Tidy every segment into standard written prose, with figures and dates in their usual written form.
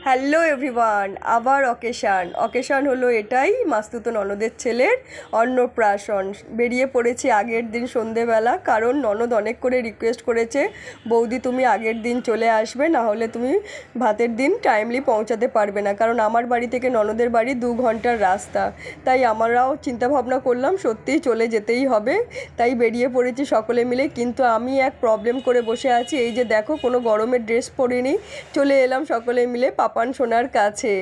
Hello everyone, আবার occasion হলো এটাই, মাস্তুতো ননদের ছেলের অন্নপ্রাশন। বেরিয়ে পড়েছি আগের দিন সন্ধেবেলা, কারণ ননদ অনেক করে রিকোয়েস্ট করেছে, বৌদি তুমি আগের দিন চলে আসবে, না হলে তুমি ভাতের দিন টাইমলি পৌঁছাতে পারবে না। কারণ আমার বাড়ি থেকে ননদের বাড়ি 2 ঘন্টার রাস্তা, তাই আমরাও চিন্তাভাবনা করলাম সত্যিই চলে যেতেই হবে, তাই বেরিয়ে পড়েছি সকলে মিলে। কিন্তু আমি এক প্রবলেম করে বসে আছি, এই যে দেখো কোনো গরমের ড্রেস পরিনি, চলে এলাম সকলে মিলে পাপান সোনার কাছে।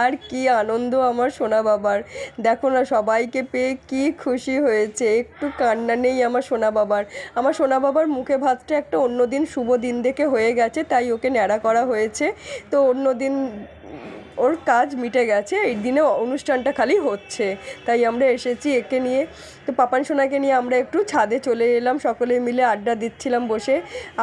আর কি আনন্দ আমার সোনা বাবার, দেখো না সবাইকে পেয়ে কি খুশি হয়েছে, একটু কান্না নেই আমার সোনা বাবার। আমার সোনা বাবার মুখে ভাতটা একটা অন্য দিন শুভ দিন দেখে হয়ে গেছে, তাই ওকে ন্যাড়া করা হয়েছে। তো অন্য দিন ওর কাজ মিটে গেছে, এই দিনে অনুষ্ঠানটা খালি হচ্ছে, তাই আমরা এসেছি একে নিয়ে। তো পাপান সোনাকে নিয়ে আমরা একটু ছাদে চলে এলাম, সকলে মিলে আড্ডা দিচ্ছিলাম বসে।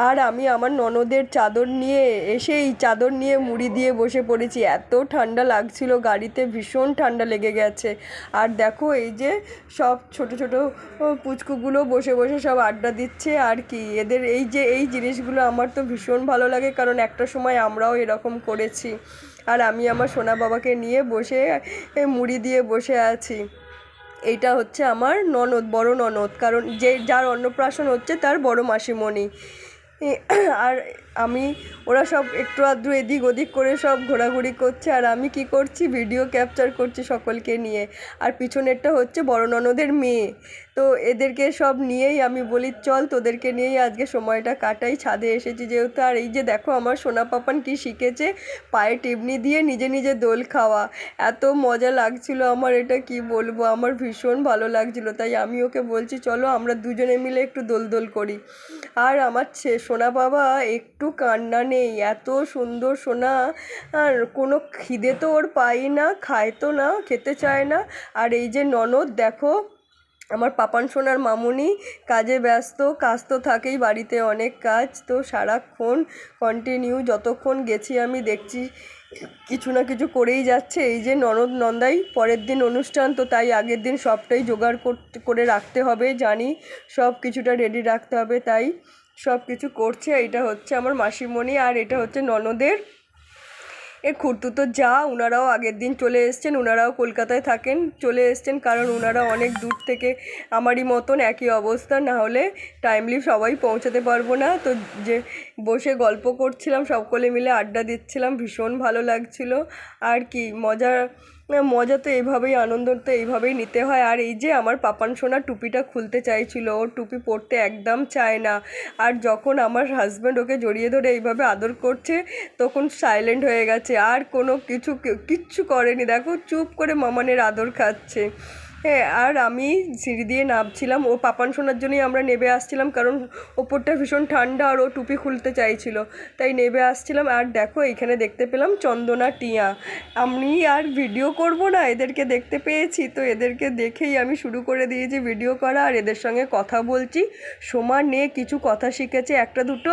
আর আমি আমার ননদের চাদর নিয়ে এসে এই চাদর নিয়ে মুড়ি দিয়ে বসে পড়েছি, এত ঠান্ডা লাগছিল গাড়িতে, ভীষণ ঠান্ডা লেগে গেছে। আর দেখো এই যে সব ছোট ছোট পুচকুগুলো বসে বসে সব আড্ডা দিচ্ছে। আর কি এদের এই জিনিসগুলো আমার তো ভীষণ ভালো লাগে, কারণ একটা সময় আমরাও এরকম করেছি। আর আমি আমার সোনা বাবাকে নিয়ে বসে মুড়ি দিয়ে বসে আছি। এইটা হচ্ছে আমার ননদ, বড় ননদ, কারণ যার অন্নপ্রাশন হচ্ছে তার বড় মাসিমণি। আর আমি ওরা সব একটু আধটু এদিক ওদিক করে সব ঘোরাঘুরি করছে, আর আমি কি করছি, ভিডিও ক্যাপচার করছি সকলকে নিয়ে। আর পিছনেরটা হচ্ছে বড় ননদের মেয়ে। তো এদেরকে সব নিয়েই আমি বলি চল তোদেরকে নিয়েই আজকে সময়টা কাটাই, ছাদে এসেছি যেহেতু। আর এই যে দেখো আমার সোনা পাপান কি শিখেছে, পায়ে টিপনি দিয়ে নিজে নিজে দোল খাওয়া, এত মজা লাগছিল আমার, এটা কি বলবো, আমার ভীষণ ভালো লাগছিল। তাই আমি ওকে বলছি চলো আমরা দুজনে মিলে একটু দোল দোল করি। আর আমার সোনা বাবা একটু কান্না নেই, এত সুন্দর সোনা, আর কোনো খিদে তো ওর পাই না, খায় তো না, খেতে চায় না। আর এই যে ননদ দেখো আমার পাপান সোনার মামুনি, কাজে ব্যস্ত, কাজ তো থাকেই বাড়িতে, অনেক কাজ, তো সারাক্ষণ কন্টিনিউ যতক্ষণ গেছি আমি দেখছি কিছু না কিছু করেই যাচ্ছে। এই যে ননদ নন্দাই পরের দিন অনুষ্ঠান, তো তাই আগের দিন সবটাই জোগাড় করে রাখতে হবে, জানি সব কিছুটা রেডি রাখতে হবে, তাই সব কিছু করছে। এটা হচ্ছে আমার মাসিমণি, আর এটা হচ্ছে ননদের খুড়তুতো যা, ওনারাও আগের দিন চলে এসছেন, ওনারাও কলকাতায় থাকেন, চলে এসছেন, কারণ ওনারা অনেক দূর থেকে, আমারই মতন একই অবস্থা, না হলে টাইমলি সবাই পৌঁছাতে পারবো না। তো যে বসে গল্প করছিলাম, সকলে মিলে আড্ডা দিচ্ছিলাম, ভীষণ ভালো লাগছিল। আর কি মজা তো এইভাবেই, আনন্দ তো এইভাবেই নিতে হয়। আর এই যে আমার পাপান সোনা টুপিটা খুলতে চাইছিল, ওর টুপি পরতে একদম চায় না। আর যখন আমার হাজব্যান্ড ওকে জড়িয়ে ধরে এইভাবে আদর করছে, তখন সাইলেন্ট হয়ে গেছে, আর কোনো কিচ্ছু করেনি, দেখো চুপ করে মামানের আদর খাচ্ছে। হ্যাঁ, আর আমি সিঁড়ি দিয়ে নামছিলাম, ও পাপান সোনার জন্যই আমরা নেমে আসছিলাম, কারণ ওপরটা ভীষণ ঠান্ডা আর ও টুপি খুলতে চাইছিল, তাই নেমে আসছিলাম। আর দেখো এখানে দেখতে পেলাম চন্দনা টিয়া, আমি আর ভিডিও করব না, এদেরকে দেখতে পেয়েছি, তো এদেরকে দেখেই আমি শুরু করে দিয়েছি ভিডিও করা, আর এদের সঙ্গে কথা বলছি। সমানে কিছু কথা শিখেছে, একটা দুটো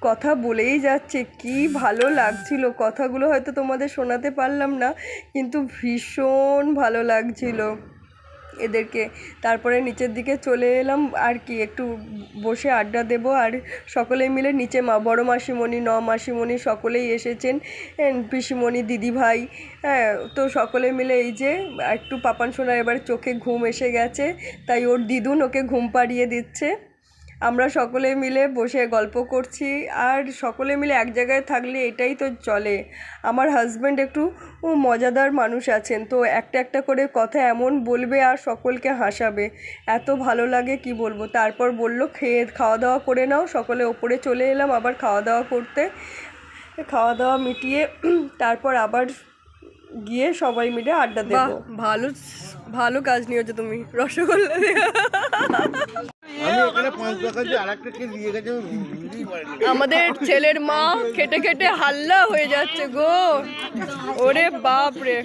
কথা বলেই যাচ্ছে, কি ভালো লাগছিল, কথাগুলো হয়তো তোমাদের শোনাতে পারলাম না, কিন্তু ভীষণ ভালো লাগছিল এদেরকে। তারপরে নিচের দিকে চলে এলাম, আর কি একটু বসে আড্ডা দেব। আর সকলে মিলে নিচে বড় মাসিমণি, মাসিমণি সকলেই এসেছেন, পিসিমণি, দিদিভাই, হ্যাঁ, তো সকলে মিলে এই যে একটু পাপান সোনা এবার চোখে ঘুম এসে গেছে, তাই ওর দিদুন ওকে ঘুম পাড়িয়ে দিচ্ছে। আমরা সকলে মিলে বসে গল্প করছি, আর সকলে মিলে এক জায়গায় থাকলে এটাই তো চলে। আমার হাজব্যান্ড একটু মজাদার মানুষ আছেন, তো একটা একটা করে কথা এমন বলবে আর সকলকে হাসাবে, এত ভালো লাগে কি বলবো। তারপর বলল খাওয়া দাওয়া করে নাও, সকলে ওপরে চলে এলাম আবার খাওয়া দাওয়া করতে। খাওয়া দাওয়া মিটিয়ে তারপর আবার গিয়ে সবাই মিলে আড্ডা দেবো। ভালো ভালো কাজ নিয়েছো তুমি, রসগোল্লা আমাদের ছেলের মা খেটে খেটে হাল্লা হয়ে যাচ্ছে গো, ওরে বাপ রে।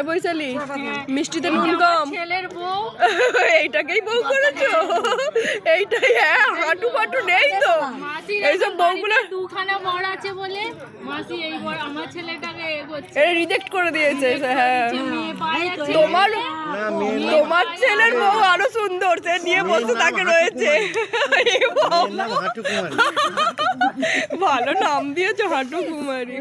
বৈশালী মিষ্টিতে নুন কম, এইটাকেই বউ করেছো, এইটাই, হ্যাঁ হাঁটু ফাটু নেই তো, এইসব বউগুলো দুখানা বড় আছে বলে মাসি এই আমার ছেলেটাকে রিজেক্ট করে দিয়েছে। হ্যাঁ, তোমার ছেলের বউ আরো সুন্দর, সে নিয়ে বসে তাকে রয়েছে। ভালো নাম দিয়েছো হাঁটু কুমারী।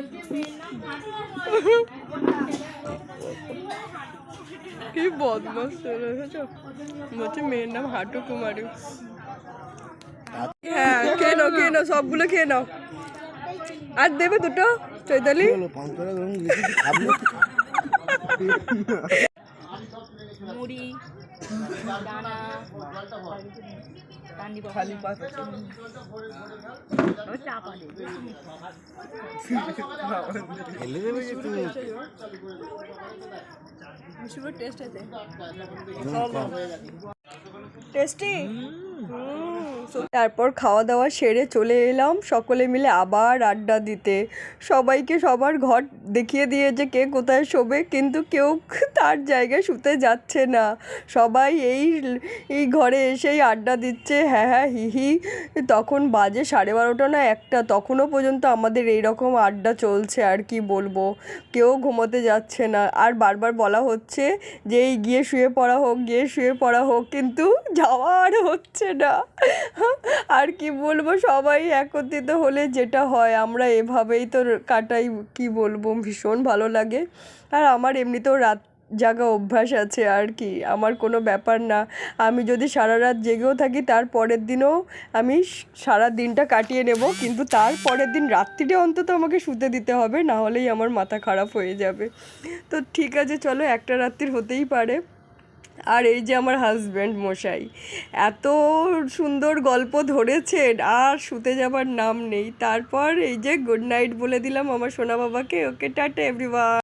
কি বদমাস দেখেছো, বলছে মেয়ের নাম হাঁটু কুমারী। হ্যাঁ খেয়ে নাও খেয়ে নাও, সবগুলো খেয়ে নাও। আর দেবে দুটো চৈতালি? মুড়ি দানা খালি পাত চা পানি টেস্ট আছে টেস্টি। তারপর খাওয়া দাওয়া সেরে চলে এলাম সকলে মিলে আবার আড্ডা দিতে। সবাইকে সবার ঘর দেখিয়ে দিয়েছে কে কোথায় শোবে, কিন্তু কেউ তার জায়গায় শুতে যাচ্ছে না। সবাই এই ঘরে এসেই আড্ডা দিচ্ছে, হ্যাঁ হ্যাঁ হি হি। তখন বাজে 12:30 না 1টা, তখনও পর্যন্ত আমাদের এই রকম আড্ডা চলছে। আর কি বলবো, কেউ ঘুমোতে যাচ্ছে না। আর বারবার বলা হচ্ছে যে এই গিয়ে শুয়ে পড়া হোক, গিয়ে শুয়ে পড়া হোক, কিন্তু যাওয়া আর হচ্ছে না। আর কি বলবো, সবাই একত্রিত হলে যেটা হয় আমরা এভাবেই তো কাটাই। কি বলবো, ভীষণ ভালো লাগে। আর আমার এমনিতেও রাত জাগা অভ্যাস আছে, আর কি আমার কোনো ব্যাপার না। আমি যদি সারা রাত জেগেও থাকি তার পরের দিনও আমি সারা দিনটা কাটিয়ে নেব, কিন্তু তার পরের দিন রাত্রিটা অন্তত আমাকে শুতে দিতে হবে, না হলেই আমার মাথা খারাপ হয়ে যাবে। তো ঠিক আছে চলো, একটা রাত্রির হতেই পারে। আর এই যে আমার হাজব্যান্ড মশাই এত সুন্দর গল্প ধরেছেন, আর শুতে যাবার নাম নেই। তারপর এই যে গুড নাইট বলে দিলাম আমার সোনা বাবাকে। ওকে টাটা এভরিওয়ান।